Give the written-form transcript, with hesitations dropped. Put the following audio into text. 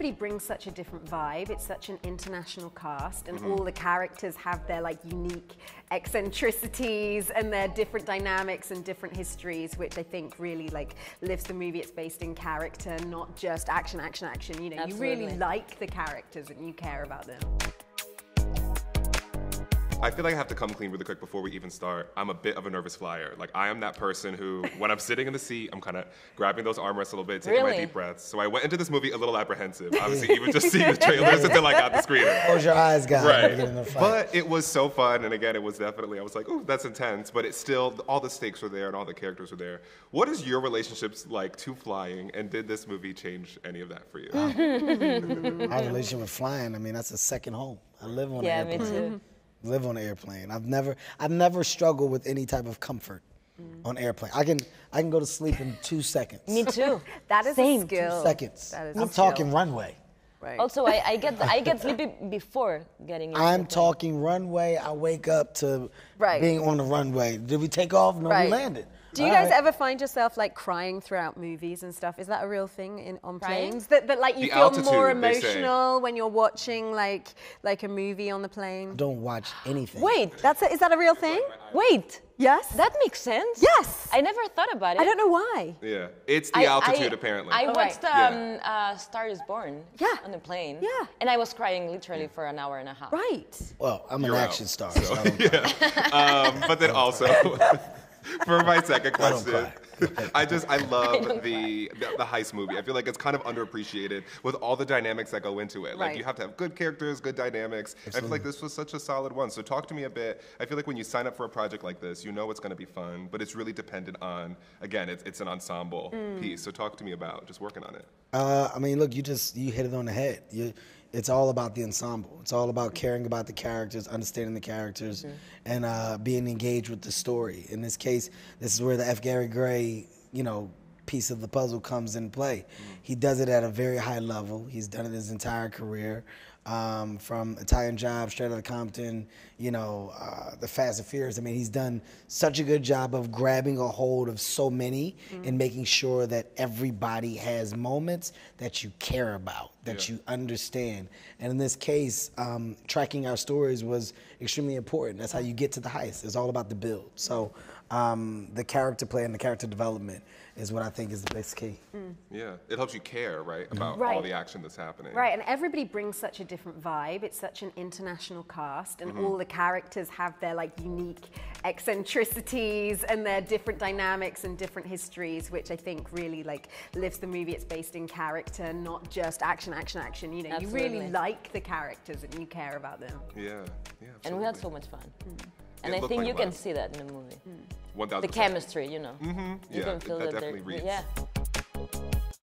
everybody brings such a different vibe. It's such an international cast, and all the characters have their like unique eccentricities and their different dynamics and different histories, which I think really like lifts the movie. It's based in character, not just action, action, action. You know, Absolutely. you really like the characters and you care about them. I feel like I have to come clean really quick before we even start. I'm a bit of a nervous flyer. Like, I am that person who, when I'm sitting in the seat, I'm kind of grabbing those armrests a little bit, taking my Really? deep breaths. So I went into this movie a little apprehensive, obviously, even just seeing the trailers until I got the screener. Close your eyes, guys. Right. Get in the fight. But it was so fun, and again, it was definitely, I was like, oh, that's intense, but it's still, all the stakes were there and all the characters were there. What is your relationships like to flying, and did this movie change any of that for you? My relationship with flying, I mean, that's a second home. I live on Yeah, an me airplane. too. Live on an airplane. I've never struggled with any type of comfort on airplane. I can go to sleep in 2 seconds. Me too. That is Same. a skill. Seconds. That is I'm a skill. talking runway. Right. Also, I get sleepy before getting into I'm the plane. talking runway. I wake up to Right. being on the runway. Did we take off? No, Right. we landed. Do you All guys right. ever find yourself like crying throughout movies and stuff? Is that a real thing on Crying? planes? That like you The feel altitude, more they say. emotional when you're watching like a movie on the plane? Don't watch anything. Wait, Is that a real thing? wait. Yes. That makes sense. Yes. I never thought about it. I don't know why. Yeah, it's the altitude, apparently. I Oh, watched right. Star is Born Yeah. on the plane. Yeah. And I was crying literally for an hour and a half. Right. Well, I'm an You're action out. star. So, So I don't but then also, for my second I don't question, cry. I love the heist movie. I feel like it's kind of underappreciated with all the dynamics that go into it. Like Right. you have to have good characters, good dynamics. I feel like this was such a solid one. So talk to me a bit. I feel like when you sign up for a project like this, you know it's going to be fun, but it's really dependent on, again, it's an ensemble piece. So talk to me about just working on it. I mean, look, you hit it on the head. It's all about the ensemble. It's all about caring about the characters, understanding the characters, and being engaged with the story. In this case, this is where the F. Gary Gray, piece of the puzzle comes in play. He does it at a very high level. He's done it his entire career. From Italian Job, Straight Outta Compton, the Fast and Furious. I mean, he's done such a good job of grabbing a hold of so many and making sure that everybody has moments that you care about, that you understand. And in this case, tracking our stories was extremely important. That's how you get to the heist. It's all about the build. So the character play and the character development is what I think is the best key. Yeah, it helps you care, right, about Right. all the action that's happening. Right, and everybody brings such a different vibe. It's such an international cast, and all the characters have their like unique eccentricities and their different dynamics and different histories, which I think really like lifts the movie. It's based in character, not just action, action, action. You know, you really Absolutely. like the characters and you care about them. Yeah, yeah. And we had absolutely. so much fun. And It I looked think like you can love. see that in the movie. 1000%. The chemistry, you Yeah, can feel that that definitely reads. yeah.